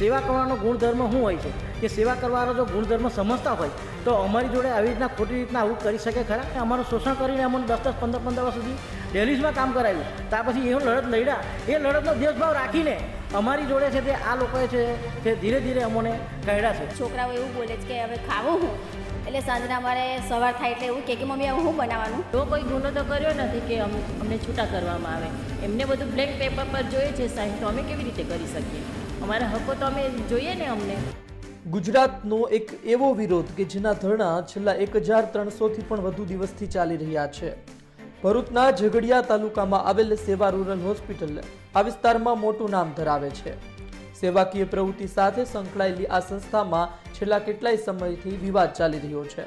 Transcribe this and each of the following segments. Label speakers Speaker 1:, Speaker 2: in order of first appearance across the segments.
Speaker 1: સેવા કરવાનો ગુણધર્મ શું હોય છે, કે સેવા કરવાનો જો ગુણધર્મ સમજતા હોય તો અમારી જોડે આવી રીતના ખોટી રીતના આવું કરી શકે ખરા? કે અમારું શોષણ કરીને અમને 10-10, 15-15 વર્ષ સુધી ડેલીઝમાં કામ કરાવ્યું, ત્યાર પછી એવો લડત લડ્યા, એ લડતનો દેશભાવ રાખીને અમારી જોડે છે તે આ લોકોએ છે તે ધીરે ધીરે અમને કાઢ્યા છે.
Speaker 2: છોકરાઓ એવું બોલે છે કે હવે ખાવું હું, એટલે સાંજના અમારે સવાર થાય એટલે એવું કે મમ્મી હવે હું બનાવવાનું.
Speaker 3: તો કોઈ ગુનો તો કર્યો નથી કે અમને છૂટા કરવામાં આવે. એમને બધું બ્લેક પેપર પર જોઈએ છે સાહેબ, તો અમે કેવી રીતે કરી શકીએ? અમારા હકો તો અમે જોઈએ ને. અમને
Speaker 4: ગુજરાતનો એક એવો વિરોધ કે જેના ધરણા છેલ્લા 1300થી પણ વધુ દિવસથી ચાલી રહ્યા છે. ભરૂચના ઝઘડિયા તાલુકામાં આવેલ સેવા રૂરલ હોસ્પિટલ આ વિસ્તારમાં મોટું નામ ધરાવે છે. સેવાકીય પ્રવૃત્તિ સાથે સંકળાયેલી આ સંસ્થામાં છેલ્લા કેટલાય સમયથી વિવાદ ચાલી રહ્યો છે.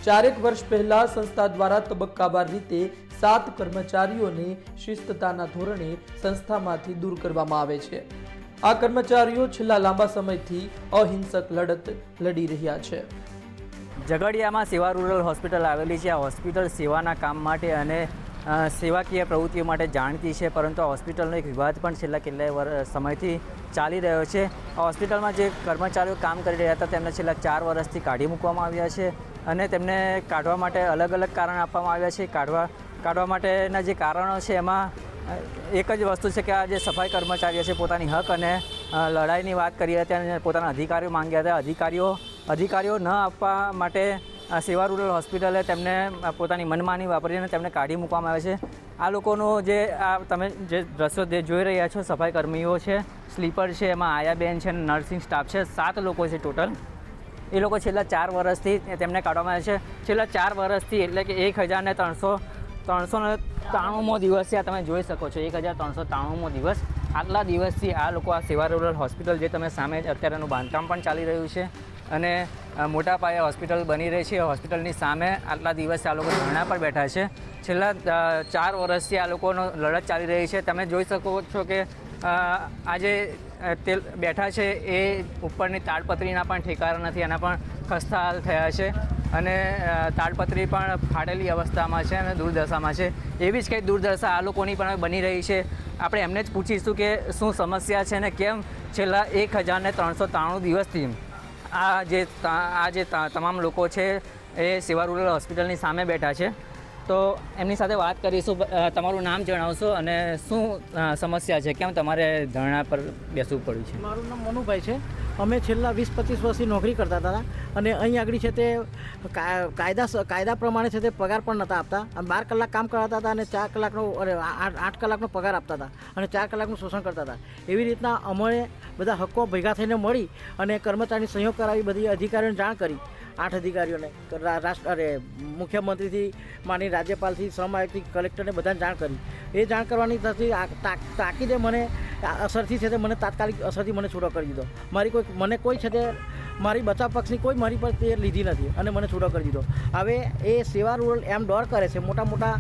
Speaker 4: 4 વર્ષ પહેલા સંસ્થા દ્વારા તબક્કાવાર રીતે 7 કર્મચારીઓને શિસ્તતાના ધોરણે સંસ્થામાંથી દૂર કરવામાં આવે છે. આ કર્મચારીઓ છેલ્લા લાંબા સમયથી અહિંસક લડત લડી રહ્યા છે.
Speaker 5: ઝઘડિયામાં સેવા રૂરલ હોસ્પિટલ આવેલી છે. આ હોસ્પિટલ સેવાના કામ માટે અને સેવાકીય પ્રવૃત્તિઓ માટે જાણીતી છે, પરંતુ આ હોસ્પિટલનો એક વિવાદ પણ છેલ્લા કેટલાય સમયથી ચાલી રહ્યો છે. આ હોસ્પિટલમાં જે કર્મચારીઓ કામ કરી રહ્યા હતા તેમને છેલ્લા 4 વર્ષથી કાઢી મૂકવામાં આવ્યા છે અને તેમને કાઢવા માટે અલગ અલગ કારણ આપવામાં આવ્યા છે. કાઢવા માટેના જે કારણો છે એમાં એક જ વસ્તુ છે કે આ જે સફાઈ કર્મચારીઓ છે પોતાની હક અને લડાઈની વાત કરી હતી અને પોતાના અધિકારીઓ માંગ્યા હતા. અધિકારીઓ ન આપવા માટે સેવા રૂરલ હોસ્પિટલે તેમને પોતાની મનમાની વાપરીને તેમને કાઢી મૂકવામાં આવે છે. આ લોકોનું જે તમે જે દ્રશ્યો જોઈ રહ્યા છો, સફાઈ કર્મીઓ છે, સ્લીપર છે, એમાં આયાબેન છે, નર્સિંગ સ્ટાફ છે, 7 લોકો છે ટોટલ. એ લોકો છેલ્લા 4 વર્ષથી તેમને કાઢવામાં આવે છે. છેલ્લા 4 વર્ષથી એટલે કે 1393મો દિવસ છે. આ તમે જોઈ શકો છો, 1393મો દિવસ. આટલા દિવસથી આ લોકો આ સેવા રૂરલ હોસ્પિટલ જે તમે સામે અત્યારેનું બાંધકામ પણ ચાલી રહ્યું છે અને મોટા પાયે હોસ્પિટલ બની રહી છે. હોસ્પિટલની સામે આટલા દિવસ આ લોકો ધરણા પર બેઠા છે. છેલ્લા 4 વર્ષથી આ લોકોનો લડત ચાલી રહી છે. તમે જોઈ શકો છો કે આજે તે બેઠા છે એ ઉપરની તાડપત્રીના પણ ઠેકાણા નથી, એના પણ ખસ્તા હાલ થયા છે અને તાડપત્રી પણ ફાટેલી અવસ્થામાં છે અને દુર્દશામાં છે. એવી જ કંઈ દુર્દશા આ લોકોની પણ બની રહી છે. આપણે એમને જ પૂછીશું કે શું સમસ્યા છે ને કેમ છેલ્લા 1393 દિવસથી આ જે તમામ લોકો છે એ સેવા રૂરલ હોસ્પિટલની સામે બેઠા છે. તો એમની સાથે વાત કરીશું. તમારું નામ જણાવશો અને શું સમસ્યા છે, કેમ તમારે ધરણા પર બેસવું પડ્યું છે?
Speaker 1: મારું નામ મનુભાઈ છે. અમે છેલ્લા 20-25 વર્ષથી નોકરી કરતા હતા અને અહીં આગળ છે તે કાયદા પ્રમાણે છે તે પગાર પણ નહોતા આપતા. 12 કલાક કામ કરતા હતા અને 4 કલાકનો 8 કલાકનો પગાર આપતા હતા અને 4 કલાકનું શોષણ કરતા હતા. એવી રીતના અમે બધા હક્કો ભેગા થઈને મળી અને કર્મચારીની સહયોગ કરાવી, બધી અધિકારીઓને જાણ કરી. 8 અધિકારીઓને મુખ્યમંત્રીથી માની રાજ્યપાલથી, શ્રમ આયુક્તથી, કલેક્ટરને બધાને જાણ કરી. એ જાણ કરવાની તાકીદે મને અસરથી છે તે મને તાત્કાલિક અસરથી મને છૂટો કરી દીધો. મને કોઈ છે તે મારી બચાવ પક્ષની કોઈ મારી પર તે લીધી નથી અને મને છૂટો કરી દીધો. હવે એ સેવા રૂરલ એમ ડોર કરે છે, મોટા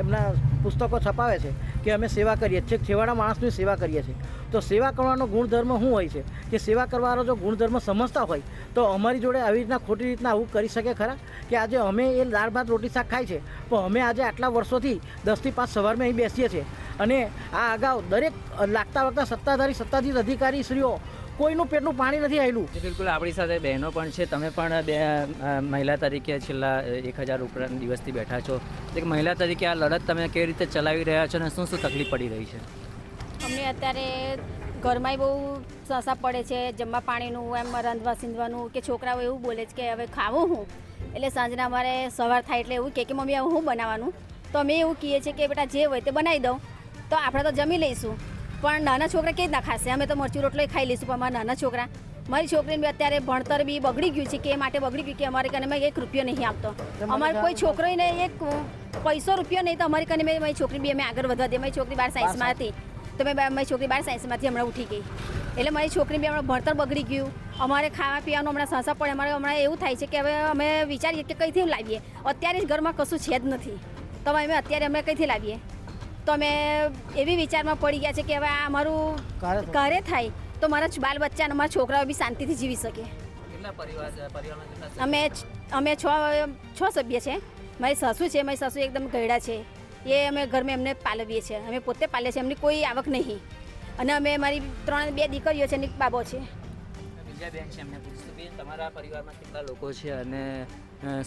Speaker 1: એમના પુસ્તકો છપાવે છે કે અમે સેવા કરીએ છીએ, છેવાડા માણસની સેવા કરીએ છીએ. તો સેવા કરવાનો ગુણધર્મ શું હોય છે, કે સેવા કરવાનો જો ગુણધર્મ સમજતા હોય તો અમારી જોડે આવી રીતના ખોટી રીતના આવું કરી શકે ખરા? કે આજે અમે એ દાળ ભાત રોટી શાક ખાય છે, પણ અમે આજે આટલા વર્ષોથી 10 થી 5 સવારમાં અહીં બેસીએ છીએ અને આ અગાઉ દરેક લાગતા વખતે સત્તાધીશ અધિકારીશ્રીઓ કોઈનું પેટનું પાણી નથી આવેલું.
Speaker 5: બિલકુલ, આપણી સાથે બહેનો પણ છે. તમે પણ મહિલા તરીકે છેલ્લા 1000 ઉપરાંત દિવસથી બેઠા છો. એક મહિલા તરીકે આ લડત તમે કેવી રીતે ચલાવી રહ્યા છો અને શું તકલીફ પડી રહી છે?
Speaker 2: અમને અત્યારે ઘરમાંય બહુ સસા પડે છે, જમવા પાણીનું, એમ રાંધવા સીંધવાનું, કે છોકરાઓ એવું બોલે છે કે હવે ખાવું હું, એટલે સાંજના અમારે સવાર થાય એટલે એવું કે મમ્મી હવે હું બનાવવાનું. તો અમે એવું કહીએ છીએ કે બેટા જે હોય તે બનાવી દઉં, તો આપણે તો જમી લઈશું. પણ નાના છોકરા કેવી રીતના ખાશે? અમે તો મરચું રોટલો ખાઈ લઈશું, પણ અમારા નાના છોકરા, મારી છોકરીને બી અત્યારે ભણતર બી બગડી ગયું છે. કે એ માટે બગડી ગયું કે અમારે કને 1 રૂપિયો નહીં આપતો. અમારે કોઈ છોકરીને 1 પૈસો રૂપિયો નહીં, તો અમારી કને મારી છોકરી બી અમે આગળ વધવા દે. મારી છોકરી 12 સાયન્સમાં હતી, તો મારી છોકરી 12 સાયન્સમાંથી હમણાં ઉઠી ગઈ, એટલે મારી છોકરી બી હમણાં ભણતર બગડી ગયું. અમારે ખાવા પીવાનું હમણાં સસા પડે. અમારે હમણાં એવું થાય છે કે હવે અમે વિચારીએ કે કંઈથી લાવીએ. અત્યારે જ ઘરમાં કશું છે જ નથી, તો અત્યારે અમે કંઈથી લાવીએ? તો અમે એવી વિચારમાં પડી ગયા છે કે હવે આ અમારું ઘરે થાય તો મારા બાલ બચ્ચા અને મારા છોકરાઓ બી શાંતિથી જીવી શકે. અમે 6 સભ્ય છે. મારી સાસુ છે, મારી સાસુ એકદમ ગયડા છે. એ અમે ઘરમાં એમને પાલવીએ છીએ, અમે પોતે પાલીએ છીએ. એમની કોઈ આવક નહીં. અને અમે મારી 2 દીકરીઓ છે અને એક બાબો છે.
Speaker 5: બીજા બેન છે એમને પૂછશું બેન તમારા પરિવારમાં કેટલા લોકો છે અને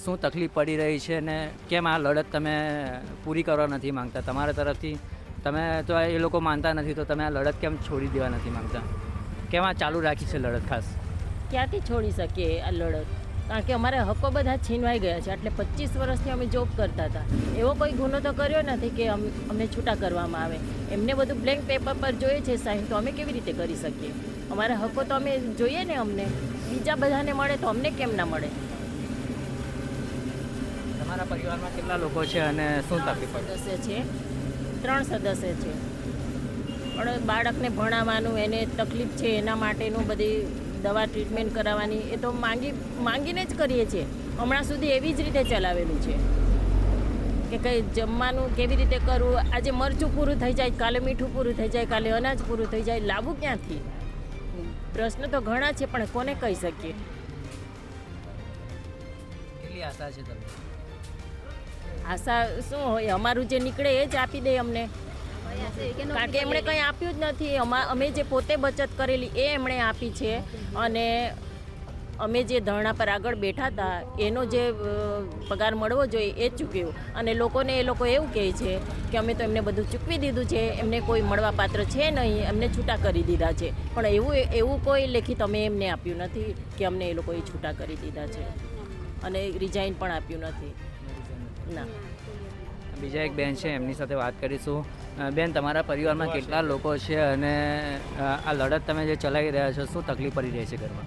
Speaker 5: શું તકલીફ પડી રહી છે અને કેમ આ લડત તમે પૂરી કરવા નથી માંગતા તમારા તરફથી? તમે તો એ લોકો માનતા નથી તો તમે આ લડત કેમ છોડી દેવા નથી માંગતા? કેમ આ ચાલુ રાખી છે લડત ખાસ?
Speaker 3: ક્યાંથી છોડી શકીએ આ લડત? કારણ કે અમારા હકો બધા છીનવાઈ ગયા છે. એટલે 25 વર્ષથી અમે જોબ કરતા હતા. એવો કોઈ ગુનો તો કર્યો નથી કે અમને છૂટા કરવામાં આવે. એમને બધું બ્લેન્ક પેપર પર જોઈએ છે સાઈન, તો અમે કેવી રીતે કરી શકીએ? અમારા હકો તો અમે જોઈએ ને. અમને બીજા બધાને મળે તો અમને કેમ ના મળે?
Speaker 5: તમારા પરિવારમાં કેટલા લોકો છે અને શું તકલીફ પડે?
Speaker 3: સદસ્ય છે, 3 સદસ્ય છે. પણ બાળકને ભણાવવાનું એને તકલીફ છે, એના માટેનું બધી દવા ટ્રીટમેન્ટ કરાવવાની એ તો માંગીને જ કરીએ છીએ. હમણાં સુધી એવી જ રીતે ચલાવેલું છે કે કંઈ જમવાનું કેવી રીતે કરવું. આજે મરચું પૂરું થઈ જાય, કાલે મીઠું પૂરું થઈ જાય, કાલે અનાજ પૂરું થઈ જાય. લાવવું ક્યાંથી? પ્રશ્ન તો ઘણા છે પણ કોને કહી શકીએ?
Speaker 5: કેટલી આશા છે તમને?
Speaker 3: આશા શું હોય? અમારું જે નીકળે એ જ આપી દે અમને. કારણ કે એમણે કંઈ આપ્યું જ નથી. અમે જે પોતે બચત કરેલી એ એમણે આપી છે. અને અમે જે ધરણા પર આગળ બેઠા હતા એનો જે પગાર મળવો જોઈએ એ જ ચૂક્યું. અને એ લોકો એવું કહે છે કે અમે તો એમને બધું ચૂકવી દીધું છે, એમને કોઈ મળવા પાત્ર છે નહીં, એમને છૂટા કરી દીધા છે. પણ એવું કોઈ લેખિત અમે એમને આપ્યું નથી કે અમને એ લોકોએ છૂટા કરી દીધા છે. અને રિઝાઇન પણ આપ્યું નથી. ના.
Speaker 5: બીજા એક બેન છે એમની સાથે વાત કરીશું. બેન તમારા પરિવારમાં કેટલા લોકો છે અને આ લડત તમે જે ચલાવી રહ્યા છો શું તકલીફ પડી રહી છે ઘરમાં?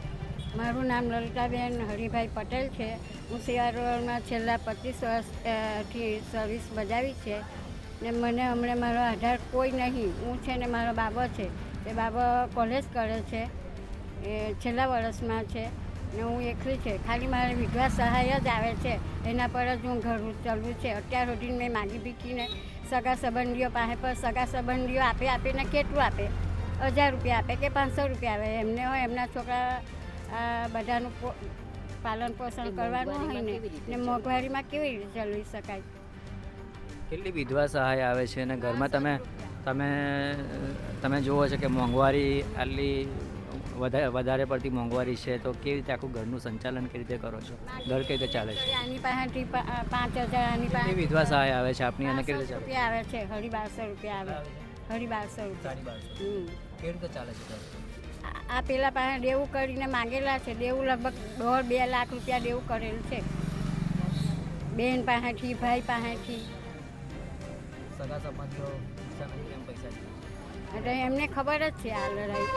Speaker 6: મારું નામ લલિતાબેન હરિભાઈ પટેલ છે. હું સિવારોલમાં છેલ્લા 25 વર્ષથી સર્વિસ બજાવી છે ને મને હમણાં મારો આધાર કોઈ નહીં. હું છે ને મારો બાબો છે, તે બાબો કોલેજ કરે છે, એ છેલ્લા વર્ષમાં છે ને હું એકલી છે. ખાલી મારે વિધવા સહાય જ આવે છે, એના પર જ હું ઘર ચલવું છે. અત્યાર સુધી મેં માગી પીકીને સગા સંબંધીઓ પાસે પર સગા સંબંધીઓ આપીને કેટલું આપે? 1000 રૂપિયા આપે કે 500 રૂપિયા આવે. એમને હોય એમના છોકરા બધાનું પાલન પોષણ કરવાનું હોય ને મોંઘવારીમાં કેવી રીતે ચલાવી શકાય?
Speaker 5: કેટલી વિધવા સહાય આવે છે અને ઘરમાં તમે જુઓ છો કે મોંઘવારી આટલી વધારે પડતી મોંઘવારી છે તો કેવી રીતે આખું ઘરનું સંચાલન કેવી રીતે કરો છો? ઘર કેવી રીતે ચાલે છે?
Speaker 6: આની પાસેથી 5000, આની પાસે
Speaker 5: વિધવા સહાય આવે છે આપની અને કેવી રીતે ચાલે?
Speaker 6: રૂપિયા આવે છે. 1250 રૂપિયા આવે. 1250 રૂપિયા.
Speaker 5: કેવી રીતે ચાલે છે?
Speaker 6: આ પેલા પાસે દેવું કરીને માંગેલા છે. દેવું લગભગ 1.5-2 લાખ રૂપિયા દેવું કરેલું છે. બેન પાસેથી, ભાઈ પાસેથી.
Speaker 5: સગા સંબંધીઓ કેમ પૈસા છે?
Speaker 6: એટલે એમને ખબર જ છે આ લડાઈ.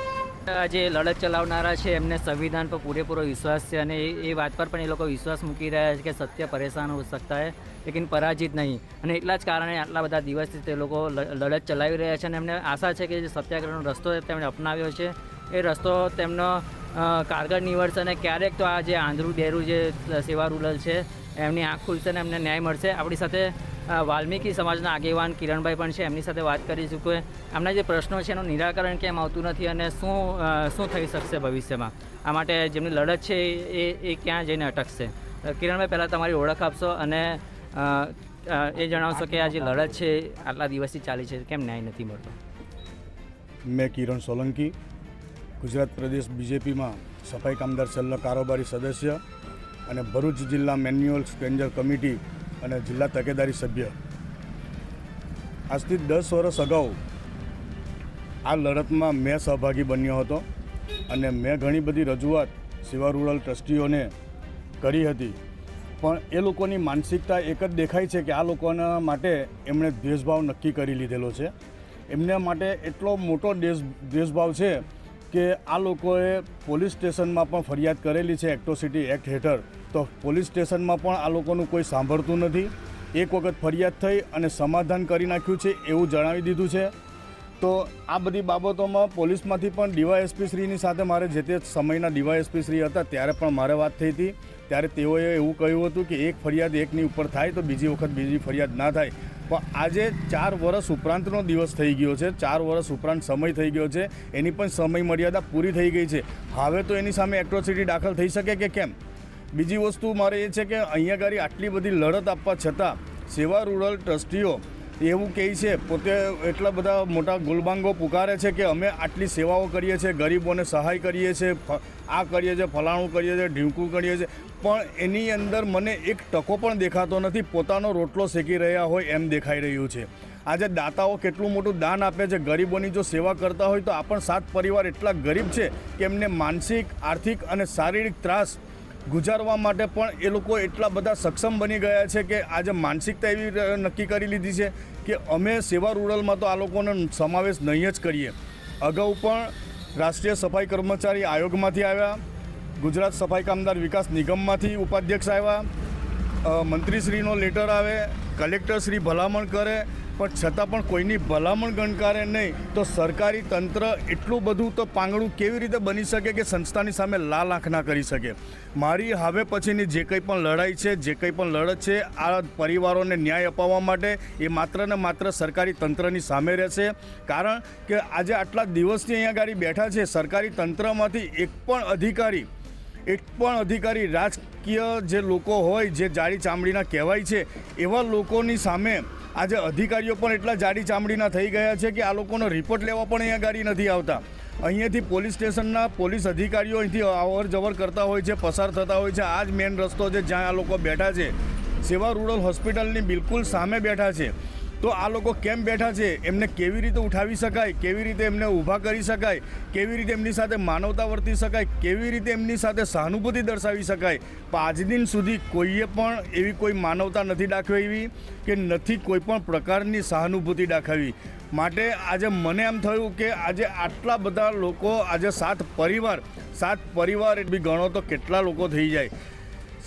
Speaker 5: આ જે લડત ચલાવનારા છે એમને સંવિધાન પર પૂરેપૂરો વિશ્વાસ છે અને એ વાત પર પણ એ લોકો વિશ્વાસ મૂકી રહ્યા છે કે સત્ય પરેશાન હો सकता है લેકિન પરાજિત નહીં. અને એટલા જ કારણે આટલા બધા દિવસથી તે લોકો લડત ચલાવી રહ્યા છે અને એમને આશા છે કે જે સત્યાગ્રહનો રસ્તો તેમણે અપનાવ્યો છે એ રસ્તો તેમનો કારગર નીવડશે અને ક્યારેક તો આ જે આંધળું ડેરું જે સેવા રૂરલ છે એમની આંખ ખુલશે અને એમને ન્યાય મળશે. આપણી સાથે વાલ્મીકી સમાજના આગેવાન કિરણભાઈ પણ છે, એમની સાથે વાત કરીશું કે આમના જે પ્રશ્નો છે એનું નિરાકરણ કેમ આવતું નથી અને શું થઈ શકશે ભવિષ્યમાં. આ માટે જેમની લડત છે એ ક્યાં જઈને અટકશે. કિરણભાઈ પહેલાં તમારી ઓળખ આપશો અને એ જણાવશો કે આ જે લડત છે આટલા દિવસથી ચાલી છે કેમ ન્યાય નથી મળતો?
Speaker 7: મેં કિરણ સોલંકી, ગુજરાત પ્રદેશ બીજેપીમાં સફાઈ કામદાર સેલનો કારોબારી સદસ્ય અને ભરૂચ જિલ્લા મેન્યુઅલ સ્ટ્રેન્જર કમિટી અને જિલ્લા તકેદારી સભ્ય. આજથી 10 વર્ષ અગાઉ આ લડતમાં મેં સહભાગી બન્યો હતો અને મેં ઘણી બધી રજૂઆત સેવા રૂરલ ટ્રસ્ટીઓને કરી હતી. પણ એ લોકોની માનસિકતા એક જ દેખાય છે કે આ લોકોના માટે એમણે દ્વેષભાવ નક્કી કરી લીધેલો છે. એમના માટે એટલો મોટો દ્વેષભાવ છે કે આ લોકોએ પોલીસ સ્ટેશનમાં પણ ફરિયાદ કરેલી છે એટ્રોસિટી એક્ટ હેઠળ. તો પોલીસ સ્ટેશનમાં પણ આ લોકોનું કોઈ સાંભળતું નથી. એક વખત ફરિયાદ થઈ અને સમાધાન કરી નાખ્યું છે એવું જણાવી દીધું છે. તો આ બધી બાબતોમાં પોલીસમાંથી પણ ડીવાયએસપી શ્રીની સાથે મારે જે તે સમયના ડીવાયએસપી શ્રી હતા ત્યારે પણ મારે વાત થઈ હતી. ત્યારે તેઓએ એવું કહ્યું હતું કે એક ફરિયાદ એકની ઉપર થાય તો બીજી વખત બીજી ફરિયાદ ના થાય. પણ આજે 4 વર્ષ ઉપરાંતનો દિવસ થઈ ગયો છે, 4 વર્ષ ઉપરાંત સમય થઈ ગયો છે, એની પણ સમય મર્યાદા પૂરી થઈ ગઈ છે. હવે તો એની સામે એટ્રોસિટી દાખલ થઈ શકે કે કેમ? બીજી વસ્તુ મારે એ છે કે અહીંયા આગળ આટલી બધી લડત આપવા છતાં સેવા રૂરલ ટ્રસ્ટીઓ એવું કહે છે, પોતે એટલા બધા મોટા ગુલબાંગો પુકારે છે કે અમે આટલી સેવાઓ કરીએ છીએ, ગરીબોને સહાય કરીએ છીએ, આ કરીએ છીએ, ફલાણું કરીએ છીએ, ઢીંકું કરીએ છીએ, પણ એની અંદર મને એક ટકો પણ દેખાતો નથી. પોતાનો રોટલો શેકી રહ્યા હોય એમ દેખાઈ રહ્યું છે. આજે દાતાઓ કેટલું મોટું દાન આપે છે, ગરીબોની જો સેવા કરતા હોય તો આ પણ 7 પરિવાર એટલા ગરીબ છે કે એમને માનસિક, આર્થિક અને શારીરિક ત્રાસ ગુજારવા માટે પણ એ લોકો એટલા બધા સક્ષમ બની ગયા છે કે આજે માનસિકતા એવી નક્કી કરી લીધી છે કે અમે સેવા રૂરલમાં તો આ લોકોનો સમાવેશ નહીં જ કરીએ. અગાઉ પણ રાષ્ટ્રીય સફાઈ કર્મચારી આયોગમાંથી આવ્યા, ગુજરાત સફાઈ કામદાર વિકાસ નિગમમાંથી ઉપાધ્યક્ષ આવ્યા, મંત્રીશ્રીનો લેટર આવે, કલેક્ટરશ્રી ભલામણ કરે, પણ છતાં પણ કોઈની ભલામણ ગણકારે નહીં તો સરકારી તંત્ર એટલું બધું તો પાંગળું કેવી રીતે બની શકે કે સંસ્થાની સામે લાલ આંખ ના કરી શકે. મારી હવે પછીની જે કંઈ પણ લડાઈ છે, જે કંઈ પણ લડત છે, આ પરિવારોને ન્યાય અપાવવા માટે એ માત્ર ને માત્ર સરકારી તંત્રની સામે રહેશે. કારણ કે આજે આટલા દિવસથી અહીંયા ગાડી બેઠા છે, સરકારી તંત્રમાંથી એક પણ અધિકારી રાજકીય જે લોકો હોય, જે જાડી ચામડીના કહેવાય છે, એવા લોકોની સામે આજે અધિકારીઓ પણ એટલા જાડી ચામડીના થઈ ગયા છે કે આ લોકોનો રિપોર્ટ લેવા પણ અહીંયા ગાડી નથી આવતા. અહીંયાથી પોલીસ સ્ટેશનના પોલીસ અધિકારીઓ અહીંથી અવર જવર કરતા હોય છે, પસાર થતા હોય છે. આ જ મેઇન રસ્તો છે જ્યાં આ લોકો બેઠા છે, સેવા રૂરલ હોસ્પિટલની બિલકુલ સામે બેઠા છે. તો આ લોકો કેમ બેઠા છે, એમને કેવી રીતે ઉઠાવી શકાય, કેવી રીતે એમને ઊભા કરી શકાય, કેવી રીતે એમની સાથે માનવતા વર્તી શકાય, કેવી રીતે એમની સાથે સહાનુભૂતિ દર્શાવી શકાય, પણ આજ દિન સુધી કોઈએ પણ એવી કોઈ માનવતા નથી દાખવી કે નથી કોઈ પણ પ્રકારની સહાનુભૂતિ દાખવી. માટે આજે મને એમ થયું કે આજે આટલા બધા લોકો, આજે 7 પરિવાર એ બી ગણો તો કેટલા લોકો થઈ જાય,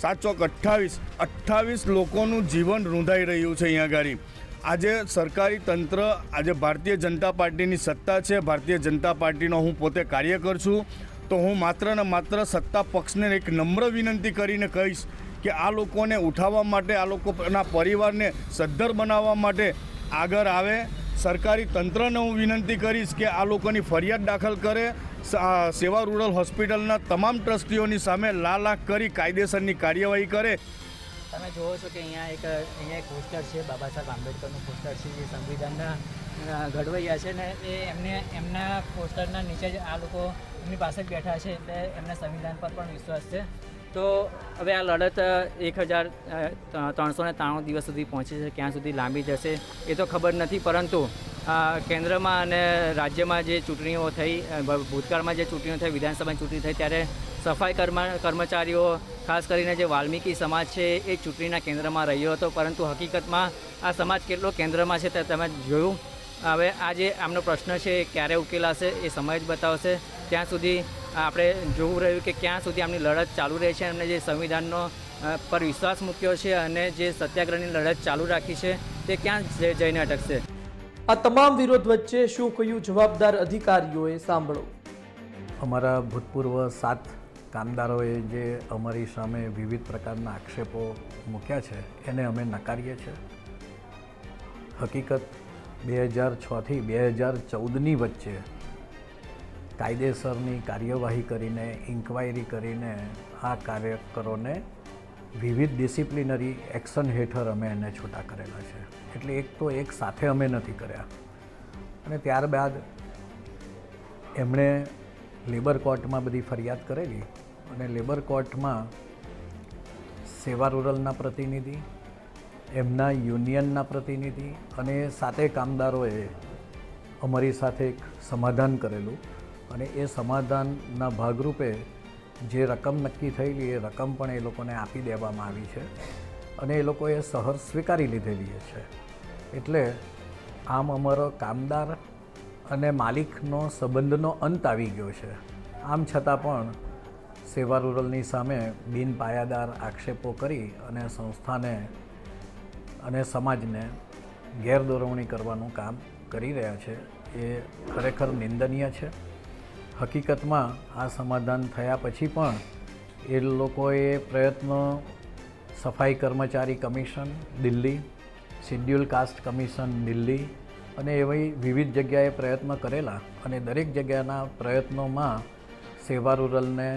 Speaker 7: 7 ચોક 28 લોકોનું જીવન રૂંધાઈ રહ્યું છે અહીંયા આગળ. આજે સરકારી તંત્ર, આજે ભારતીય જનતા પાર્ટીની સત્તા છે, ભારતીય જનતા પાર્ટીનો હું પોતે કાર્યકર છું, તો હું માત્ર ને માત્ર સત્તા પક્ષને એક નમ્ર વિનંતી કરીને કહીશ કે આ લોકોને ઉઠાવવા માટે, આ લોકોના પરિવારને સદ્ધર બનાવવા માટે આગળ આવે. સરકારી તંત્રને હું વિનંતી કરીશ કે આ લોકોની ફરિયાદ દાખલ કરે, સેવા રૂરલ હોસ્પિટલના તમામ ટ્રસ્ટીઓની સામે લાલ આંખ કરી કાયદેસરની કાર્યવાહી કરે.
Speaker 5: તમે જુઓ છો કે અહીંયા એક પોસ્ટર છે, બાબા સાહેબ આંબેડકરનું પોસ્ટર છે, જે સંવિધાનના ઘડવૈયા છે ને એ એમના પોસ્ટરના નીચે જ આ લોકો એમની પાસે જ બેઠા છે, એટલે એમને સંવિધાન પર પણ વિશ્વાસ છે. તો હવે આ લડત 1393 દિવસ સુધી પહોંચી છે, ક્યાં સુધી લાંબી જશે એ તો ખબર નથી, પરંતુ કેન્દ્રમાં અને રાજ્યમાં જે ચૂંટણીઓ થઈ, ભૂતકાળમાં જે ચૂંટણીઓ થઈ, વિધાનસભાની ચૂંટણી થઈ, ત્યારે સફાઈ કર્મચારીઓ, ખાસ કરીને જે વાલ્મીકી સમાજ છે એ ચૂંટણીના કેન્દ્રમાં રહ્યો હતો, પરંતુ હકીકતમાં આ સમાજ કેટલો કેન્દ્રમાં છે તે તમે જોયું. હવે આ જે આમનો પ્રશ્ન છે એ ક્યારે ઉકેલાશે એ સમય જ બતાવશે. ત્યાં સુધી આપણે જોવું રહ્યું કે ક્યાં સુધી આમની લડત ચાલુ રહે છે, એમને જે સંવિધાનનો પર વિશ્વાસ મૂક્યો છે અને જે સત્યાગ્રહની લડત ચાલુ રાખી છે તે ક્યાં જઈને અટકશે.
Speaker 4: આ તમામ વિરોધ વચ્ચે શું કહ્યું જવાબદાર અધિકારીઓએ, સાંભળો.
Speaker 8: અમારા ભૂતપૂર્વ 7 કામદારોએ જે અમારી સામે વિવિધ પ્રકારના આક્ષેપો મૂક્યા છે એને અમે નકારીએ છીએ. હકીકત 2006થી 2014ની વચ્ચે કાયદેસરની કાર્યવાહી કરીને, ઇન્ક્વાયરી કરીને આ કાર્યકરોને વિવિધ ડિસિપ્લિનરી એક્શન હેઠળ અમે એને છૂટા કરેલા છે. એટલે એક તો એક સાથે અમે નથી કર્યા. અને ત્યારબાદ એમણે લેબર કોર્ટમાં બધી ફરિયાદ કરેલી અને લેબર કોર્ટમાં સેવા રૂરલના પ્રતિનિધિ, એમના યુનિયનના પ્રતિનિધિ અને 7 કામદારોએ અમારી સાથે એક સમાધાન કરેલું અને એ સમાધાનના ભાગરૂપે જે રકમ નક્કી થયેલી એ રકમ પણ એ લોકોને આપી દેવામાં આવી છે અને એ લોકોએ સહર્ષ સ્વીકારી લીધેલી છે. એટલે આમ અમારો કામદાર અને માલિકનો સંબંધનો અંત આવી ગયો છે. આમ છતાં પણ સેવા રૂરલની સામે બિનપાયાદાર આક્ષેપો કરી અને સંસ્થાને અને સમાજને ગેરદોરવણી કરવાનું કામ કરી રહ્યા છે, એ ખરેખર નિંદનીય છે. હકીકતમાં આ સમાધાન થયા પછી પણ એ લોકોએ પ્રયત્નો સફાઈ કર્મચારી commission Delhi, schedule cast commission Delhi અને એવી વિવિધ જગ્યાએ પ્રયત્ન કરેલા અને દરેક જગ્યાના પ્રયત્નોમાં સેવા રૂરલને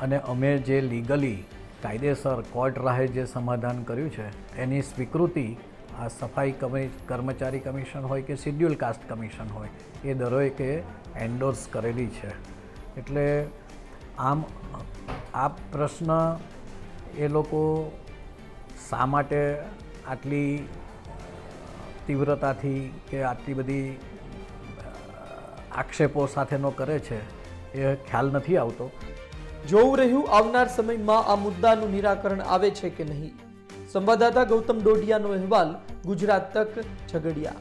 Speaker 8: અને અમે જે લીગલી કાયદેસર કોર્ટ રાહે જે સમાધાન કર્યું છે એની સ્વીકૃતિ આ સફાઈ કર્મચારી કમિશન હોય કે શિડ્યુલ કાસ્ટ કમિશન હોય એ દરેકે એન્ડોર્સ કરેલી છે. એટલે આમ આ પ્રશ્ન એ લોકો શા માટે આટલી તીવ્રતાથી કે આટલી બધી આક્ષેપો સાથેનો કરે છે એ ખ્યાલ નથી આવતો.
Speaker 4: જોવું રહ્યું આવનાર સમયમાં આ મુદ્દાનું નિરાકરણ આવે છે કે નહીં. સંવાદદાતા ગૌતમ ડોડિયાનો અહેવાલ, ગુજરાત તક, ઝઘડિયા.